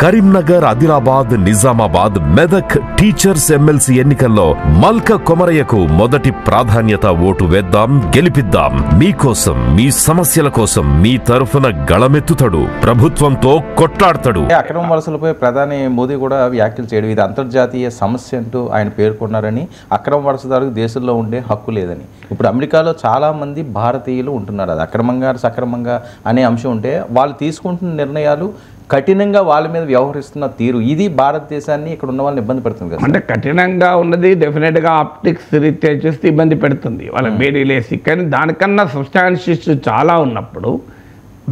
Karimnagar, Adilabad, Nizamabad, Medak teachers MLC ఎన్నికల్లో మల్క కొమరయ్యకు మొదటి ప్రాధాన్యత ఓటు వేద్దాం, గెలిపిద్దాం. మీకోసం, మీ సమస్యల కోసం మీ తరఫున గళమెత్తుతాడు, ప్రభుత్వంతో కొట్లాడతాడు. అక్రమ వలసలపై ప్రధాని మోదీ కూడా వ్యాఖ్యలు చేయడం ఇది అంతర్జాతీయ సమస్య అంటూ ఆయన పేర్కొన్నారని, అక్రమ వలసదారులకు దేశంలో ఉండే హక్కు లేదని. ఇప్పుడు అమెరికాలో చాలా మంది భారతీయులు ఉంటున్నారు. అది అక్రమంగా సక్రమంగా అనే అంశం ఉంటే వాళ్ళు తీసుకుంటున్న నిర్ణయాలు కఠినంగా వాళ్ళ మీద వ్యవహరిస్తున్న తీరు ఇది భారతదేశాన్ని ఇక్కడ ఉన్న వాళ్ళని ఇబ్బంది పెడుతుంది కదా. అంటే కఠినంగా ఉన్నది డెఫినెట్గా ఆప్టిక్స్ రీత్యా చూస్తే ఇబ్బంది పెడుతుంది వాళ్ళ బేడీలేసి. కానీ దానికన్నా సబ్స్టాన్షియస్ చాలా ఉన్నప్పుడు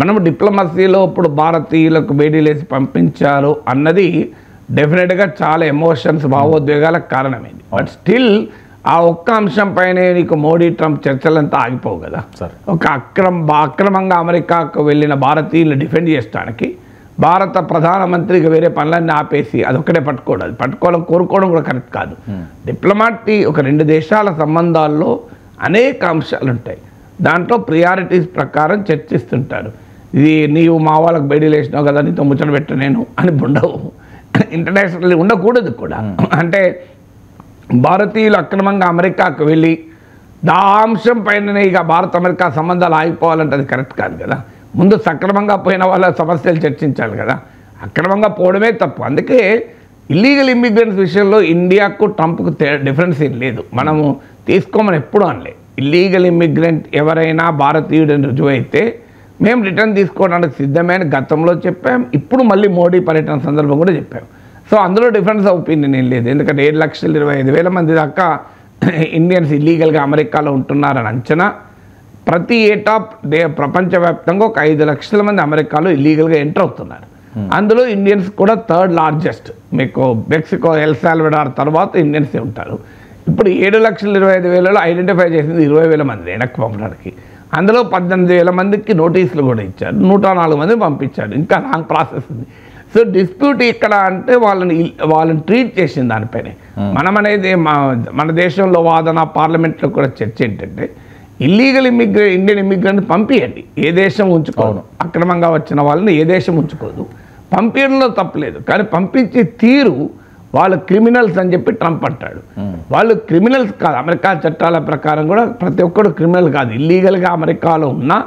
మనం డిప్లొమసీలో ఇప్పుడు భారతీయులకు బేడీలేసి పంపించారు అన్నది డెఫినెట్గా చాలా ఎమోషన్స్, భావోద్వేగాలకు కారణమైంది. బట్ స్టిల్ ఆ ఒక్క అంశం పైన నీకు మోడీ ట్రంప్ చర్చలంతా ఆగిపోవు కదా. ఒక అక్రమంగా అమెరికాకు వెళ్ళిన భారతీయులు డిఫెండ్ చేయడానికి భారత ప్రధానమంత్రికి వేరే పనులన్నీ ఆపేసి అదొక్కటే పట్టుకోవడం, అది కోరుకోవడం కూడా కరెక్ట్ కాదు. డిప్లొమాటీ ఒక రెండు దేశాల సంబంధాల్లో అనేక అంశాలు ఉంటాయి. దాంట్లో ప్రియారిటీస్ ప్రకారం చర్చిస్తుంటారు. ఇది నీవు మా వాళ్ళకి బయటలు వేసినావు కదా, నీతో ముచ్చట పెట్ట నేను అని ఉండవు. ఇంటర్నేషనల్లీ ఉండకూడదు కూడా. అంటే భారతీయులు అక్రమంగా అమెరికాకు వెళ్ళి ఆ అంశం పైననే ఇక భారత్ అమెరికా సంబంధాలు ఆగిపోవాలంటే అది కరెక్ట్ కాదు కదా. ముందు సక్రమంగా పోయిన వాళ్ళ సమస్యలు చర్చించాలి కదా. అక్రమంగా పోవడమే తప్పు. అందుకే ఇల్లీగల్ ఇమ్మిగ్రెంట్స్ విషయంలో ఇండియాకు ట్రంప్కు డిఫరెన్స్ ఏం లేదు. మనము తీసుకోమని ఎప్పుడు అనలే. ఇల్లీగల్ ఇమ్మిగ్రెంట్ ఎవరైనా భారతీయుడని రుజువు అయితే మేము రిటర్న్ తీసుకోవడానికి సిద్ధమైన గతంలో చెప్పాం, ఇప్పుడు మళ్ళీ మోడీ పర్యటన సందర్భం కూడా చెప్పాం. సో అందులో డిఫరెన్స్ ఆఫ్ ఒపీనియన్ ఏం లేదు. ఎందుకంటే 7,25,000 మంది దాకా ఇండియన్స్ ఇల్లీగల్గా అమెరికాలో ఉంటున్నారని అంచనా. ప్రతి ఏటా ప్రపంచవ్యాప్తంగా ఒక 5 లక్షల మంది అమెరికాలో ఇల్లీగల్గా ఎంటర్ అవుతున్నారు. అందులో ఇండియన్స్ కూడా థర్డ్ లార్జెస్ట్. మీకు మెక్సికో, ఎల్ సాల్వడార్ తర్వాత ఇండియన్సే ఉంటారు. ఇప్పుడు 7,25,000 ఐడెంటిఫై చేసింది 20,000 మంది వెనక్కి పంపడానికి. అందులో 18,000 మందికి నోటీసులు కూడా ఇచ్చారు, 104 మంది పంపించారు. ఇంకా లాంగ్ ప్రాసెస్ ఉంది. సో డిస్ప్యూట్ ఇక్కడ అంటే వాళ్ళని ట్రీట్ చేసిన దానిపైనే మనం అనేది మన దేశంలో వాదన, పార్లమెంట్లో కూడా చర్చ ఏంటంటే ఇల్లీగల్ ఇండియన్ ఇమ్మిగ్రెంట్ పంపించండి, ఏ దేశం ఉంచుకోదు. అక్రమంగా వచ్చిన వాళ్ళని ఏ దేశం ఉంచుకోదు, పంపించడంలో తప్పలేదు. కానీ పంపించే తీరు వాళ్ళు క్రిమినల్స్ అని చెప్పి ట్రంప్ అంటాడు. వాళ్ళు క్రిమినల్స్ కాదు. అమెరికా చట్టాల ప్రకారం కూడా ప్రతి ఒక్కరు క్రిమినల్ కాదు. ఇల్లీగల్గా అమెరికాలో ఉన్నా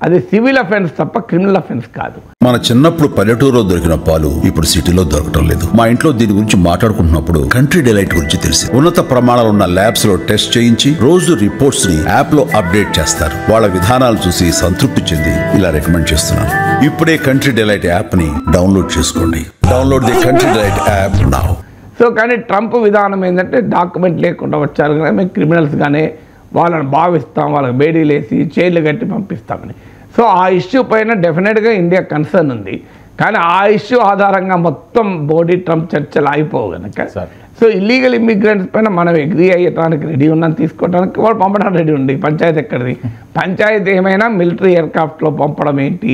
అది సివిల్ అఫెన్స్ తప్ప క్రిమినల్ అఫెన్స్ కాదు. మన చిన్నప్పుడు పల్లెటూరులో దొరికిన పాలు ఇప్పుడు సిటీలో దొరకటం లేదు. మా ఇంట్లో దీని గురించి మాట్లాడుకుంటున్నప్పుడు కంట్రీ డిలైట్ గురించి తెలిసి ఉన్నత ప్రమాణాలు ఉన్న ల్యాబ్స్ లో టెస్ట్ చేయించి రోజు రిపోర్ట్స్ ని యాప్ లో అప్డేట్ చేస్తారు. వాళ్ళ విధానాలు చూసి సంతృప్తి చెంది ఇలా రికమెండ్ చేస్తున్నాను. ఇప్పుడే కంట్రీ డిలైట్ యాప్ ని డౌన్లోడ్ చేసుకోండి. Download the country delight app now. So కానీ ట్రంప్ విధానం ఏంటంటే డాక్యుమెంట్ లేకుండా వచ్చారు కానీ మేము క్రిమినల్స్గానే వాళ్ళని భావిస్తాం, వాళ్ళకి బేడీలు వేసి చైర్లు కట్టి పంపిస్తామని. సో ఆ ఇష్యూ పైన డెఫినెట్గా ఇండియా కన్సర్న్ ఉంది. కానీ ఆ ఇష్యూ ఆధారంగా మొత్తం మోడీ ట్రంప్ చర్చలు అయిపోవు కనుక సో ఇల్లీగల్ ఇమ్మిగ్రెంట్స్ పైన మనం అగ్రీ అయ్యడానికి రెడీ ఉన్నాం, తీసుకోవడానికి వాళ్ళు పంపడానికి రెడీ ఉంది. పంచాయతీ ఎక్కడిది? పంచాయతీ ఏమైనా మిలిటరీ ఎయిర్క్రాఫ్ట్లో పంపడం ఏంటి,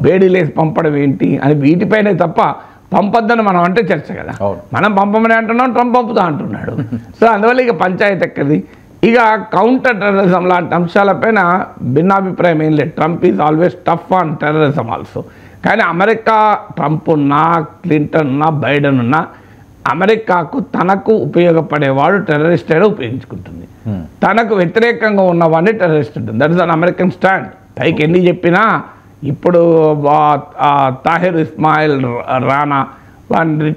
బేడీలేసి పంపడం ఏంటి అని వీటిపైనే తప్ప పంపొద్దని మనం అంటే చర్చ కదా. మనం పంపమని అంటున్నాం, ట్రంప్ పంపుతా అంటున్నాడు. సో అందువల్ల ఇక పంచాయతీ ఎక్కడిది? ఇక కౌంటర్ టెర్రరిజం లాంటి అంశాలపైన భిన్నాభిప్రాయం ఏం లేదు. Trump is always tough on terrorism also. కానీ అమెరికా ట్రంప్ ఉన్నా, క్లింటన్ ఉన్నా, బైడెన్ ఉన్నా అమెరికాకు తనకు ఉపయోగపడేవాడు టెర్రరిస్ట్ అయినా ఉపయోగించుకుంటుంది. తనకు వ్యతిరేకంగా ఉన్నవాడిని టెర్రరిస్ట్ ఉంటుంది. That is an American stand. పైకి ఎన్ని చెప్పినా ఇప్పుడు తాహిర్ ఇస్మాయిల్ రానా వాడిని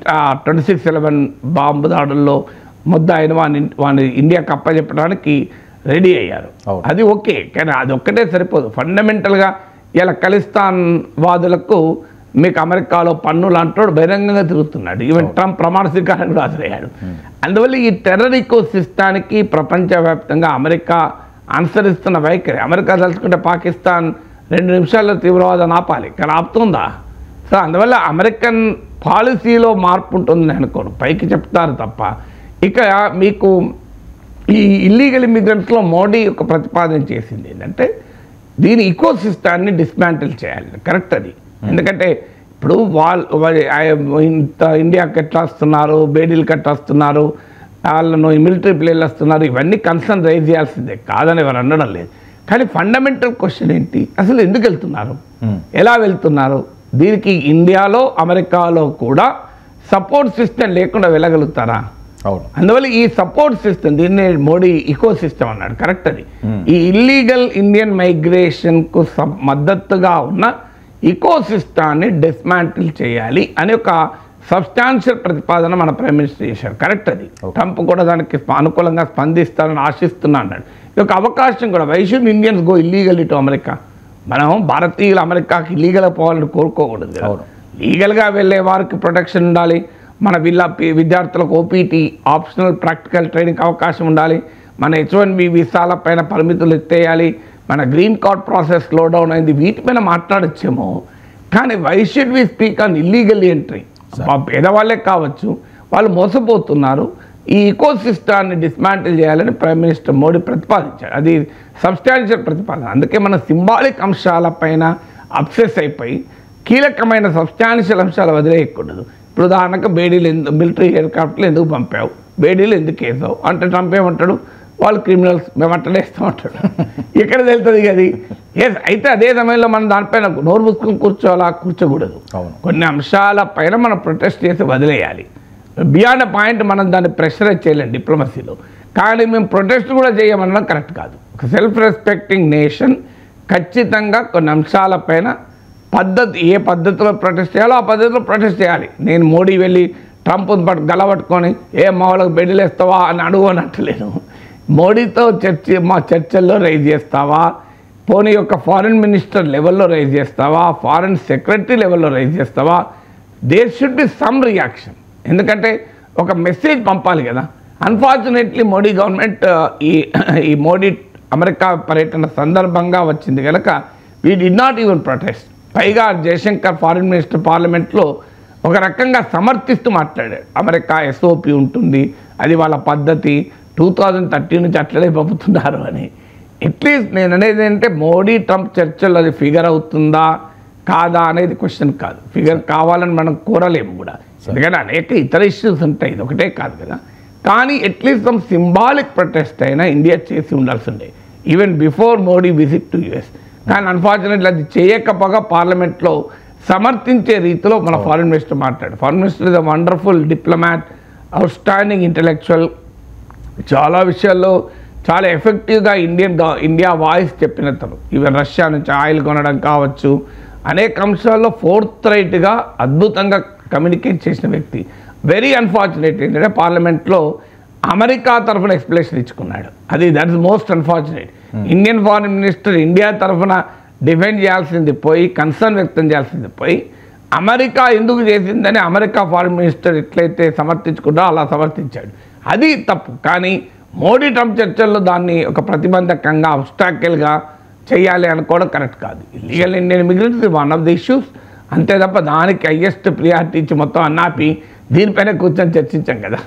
26/11 బాంబు దాడుల్లో ముద్ద అయిన వాడిని ఇండియాకి అప్పచెప్పడానికి రెడీ అయ్యారు. అది ఓకే, కానీ అది ఒక్కటే సరిపోదు. ఫండమెంటల్గా ఇలా ఖలిస్తాన్ వాదులకు మీకు అమెరికాలో పన్నులు అంటాడు, బహిరంగంగా తిరుగుతున్నాడు. ఈవెన్ ట్రంప్ ప్రమాణ స్వీకారం కూడా హాజరయ్యాడు. అందువల్ల ఈ టెర్రర్ ఇకో సిస్టానికి ప్రపంచవ్యాప్తంగా అమెరికా అనుసరిస్తున్న వైఖరి, అమెరికా తలుచుకుంటే పాకిస్తాన్ 2 నిమిషాల్లో తీవ్రవాదం ఆపాలి, కానీ ఆపుతుందా? సో అందువల్ల అమెరికన్ పాలసీలో మార్పు ఉంటుందని అనుకోను, పైకి చెప్తారు తప్ప. ఇక మీకు ఈ ఇల్లీగల్ ఇమ్మిగ్రెంట్స్లో మోడీ ఒక ప్రతిపాదన చేసింది ఏంటంటే దీని ఇకో సిస్టాన్ని డిస్మాంటిల్ చేయాలి. కరెక్ట్ అది. ఎందుకంటే ఇప్పుడు ఇండియాకి ఎట్లా వస్తున్నారు, బేడీలు కట్ట వస్తున్నారు, వాళ్ళను మిలిటరీ ప్లేన్లు వస్తున్నారు, ఇవన్నీ కన్సర్న్ రైజ్ చేయాల్సిందే, కాదని ఎవరు అనడం లేదు. కానీ ఫండమెంటల్ క్వశ్చన్ ఏంటి, అసలు ఎందుకు వెళ్తున్నారు, ఎలా వెళ్తున్నారు, దీనికి ఇండియాలో అమెరికాలో కూడా సపోర్ట్ సిస్టమ్ లేకుండా వెళ్ళగలుగుతారా? అవును. అందువల్ల ఈ సపోర్ట్ సిస్టమ్, దీన్ని మోడీ ఇకో సిస్టమ్ అన్నాడు, కరెక్ట్. అది ఈ ఇల్లీగల్ ఇండియన్ మైగ్రేషన్కు మద్దతుగా ఉన్న ఇకో సిస్టాన్ని డిస్మాంటిల్ చేయాలి అని ఒక సబ్స్టాన్షియల్ ప్రతిపాదన మన ప్రైమ్ మినిస్టర్ చేశారు, కరెక్ట్. అది ట్రంప్ కూడా దానికి అనుకూలంగా స్పందిస్తారని ఆశిస్తున్నా అన్నాడు. ఇది ఒక అవకాశం కూడా. Why should Indians go illegal to America? మనం భారతీయులు అమెరికాకి ఇల్లీగల్గా పోవాలని కోరుకోకూడదు కదా. లీగల్గా వెళ్ళే వారికి ప్రొటెక్షన్ ఉండాలి. మన విద్యార్థులకు ఓపీటీ ఆప్షనల్ ప్రాక్టికల్ ట్రైనింగ్ అవకాశం ఉండాలి. మన H1B వీసాల పైన పరిమితులు ఎత్తేయాలి. మన green card process slow down అయింది. వీటిపైన మాట్లాడచ్చేమో, కానీ why should we speak on illegal entry? పేదవాళ్ళే కావచ్చు, వాళ్ళు మోసపోతున్నారు. ఈ ఈకో సిస్టాన్ని డిస్మాంటిల్ చేయాలని ప్రైమ్ మినిస్టర్ మోడీ ప్రతిపాదించారు. అది సబ్స్టాన్షియల్ ప్రతిపాదన. అందుకే మన సింబాలిక్ అంశాలపైన అబ్సెస్ అయిపోయి కీలకమైన సబ్స్టాన్షియల్ అంశాలు వదిలేయకూడదు. ఇప్పుడు ఉదాహరణకు బేడీలు మిలిటరీ హెలికాప్టర్లు ఎందుకు పంపావు, బేడీలు ఎందుకు వేసావు అంటే ట్రంప్ ఏమంటాడు, వాళ్ళు క్రిమినల్స్, మేము అట్టలేస్తామంటాడు. ఇక్కడ తెలుస్తుంది అది. అయితే అదే సమయంలో మనం దానిపైన నోరు మూసుకొని కూర్చోవాలా? కూర్చోకూడదు. కొన్ని అంశాల పైన మనం ప్రొటెస్ట్ చేసి వదిలేయాలి. బియాండ్ పాయింట్ మనం దాన్ని ప్రెషరైజ్ చేయలేం డిప్లొమసీలో. కానీ మేము ప్రొటెస్ట్ కూడా చేయమనడం కరెక్ట్ కాదు. ఒక సెల్ఫ్ రెస్పెక్టింగ్ నేషన్ ఖచ్చితంగా కొన్ని అంశాలపైన ఏ పద్ధతిలో ప్రొటెస్ట్ చేయాలో ఆ పద్ధతిలో ప్రొటెస్ట్ చేయాలి. నేను మోడీ వెళ్ళి ట్రంప్ గలబట్టుకొని మా వాళ్ళకి బెడ్లేస్తావా అని అడుగునట్లేను. మోడీతో చర్చల్లో రైజ్ చేస్తావా, పోనీ యొక్క ఫారిన్ మినిస్టర్ లెవెల్లో రైజ్ చేస్తావా, ఫారిన్ సెక్రటరీ లెవెల్లో రైజ్ చేస్తావా? There should be some reaction. ఎందుకంటే ఒక మెసేజ్ పంపాలి కదా. అన్ఫార్చునేట్లీ మోడీ గవర్నమెంట్ ఈ మోడీ అమెరికా పర్యటన సందర్భంగా వచ్చింది కనుక we did not even protest. పైగా జయశంకర్ ఫారిన్ మినిస్టర్ పార్లమెంట్లో ఒక రకంగా సమర్థిస్తూ మాట్లాడాడు. అమెరికా SOP ఉంటుంది, అది వాళ్ళ పద్ధతి, 2030 నుంచి అట్లనే పంపుతున్నారు అని. అట్లీస్ట్ నేను అనేది ఏంటంటే మోడీ ట్రంప్ చర్చలు అది ఫిగర్ అవుతుందా కాదా అనేది క్వశ్చన్ కాదు. ఫిగర్ కావాలని మనం కోరలేము కూడా, ఎందుకంటే అనేక ఇతర ఇష్యూస్ ఉంటాయి, ఇది ఒకటే కాదు కదా. కానీ అట్లీస్ట్ సమ్ సింబాలిక్ ప్రొటెస్ట్ అయినా ఇండియా చేసి ఉండాల్సి ఉండే even before Modi visit to US. కానీ అన్ఫార్చునేట్లీ అది చేయకపోగా పార్లమెంట్లో సమర్థించే రీతిలో మన ఫారిన్ మినిస్టర్ మాట్లాడు. Foreign minister is a wonderful diplomat, out standing intellectual, చాలా విషయాల్లో చాలా ఎఫెక్టివ్గా ఇండియా వాయిస్ చెప్పినతను. ఈవెన్ రష్యా నుంచి ఆయిల్ కొనడం కావచ్చు, అనేక అంశాల్లో ఫోర్త్ రైట్గా అద్భుతంగా కమ్యూనికేట్ చేసిన వ్యక్తి. వెరీ అన్ఫార్చునేట్ ఏంటంటే పార్లమెంట్లో అమెరికా తరఫున ఎక్స్ప్లెనేషన్ ఇచ్చుకున్నాడు. That is most unfortunate. Indian foreign minister India తరఫున డిఫెండ్ చేయాల్సింది పోయి, కన్సర్న్ వ్యక్తం చేయాల్సింది పోయి, అమెరికా ఎందుకు చేసిందని అమెరికా ఫారిన్ మినిస్టర్ ఎట్లయితే సమర్థించుకుంటో అలా సమర్థించాడు. అది తప్పు. కానీ మోడీ ట్రంప్ చర్చల్లో దాన్ని ఒక ప్రతిబంధకంగా అబ్స్టాకిల్గా చేయాలి అనుకోవడం కరెక్ట్ కాదు. Illegal Indian immigrants one of the issues, అంతే తప్ప దానికి హైయెస్ట్ ప్రియారిటీ ఇచ్చి మొత్తం అన్నాపి దీనిపైన కూర్చొని చర్చించాం కదా.